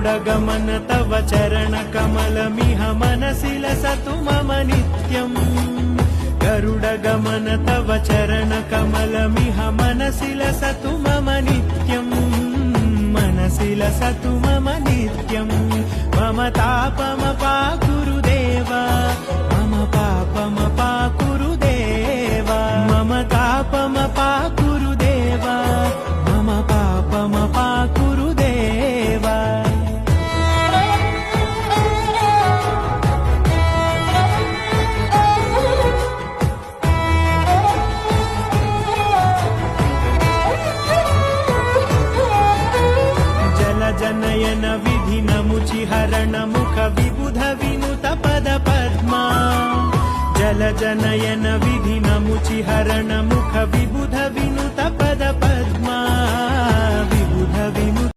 गरुडगमन तव चरणकमलमिह मनसि लसतु मम नित्यम् गरुडगमन तव चरणकमलमिह मनसि लसतु मम नित्यम् मनसि लसतु मम नित्यम् मम तापमपाकुरु देवा मम पापमपाकुरु देवा मम तापमपाकुरु देवा मम पापमपाकुरु देवा जनयन विधिन मुचिहरण मुख विबुध विनुत पद पद्मा जल जनयन विधिन मुचिहरण मुख विबुध विनुत पद पद्मा विबुध विनुत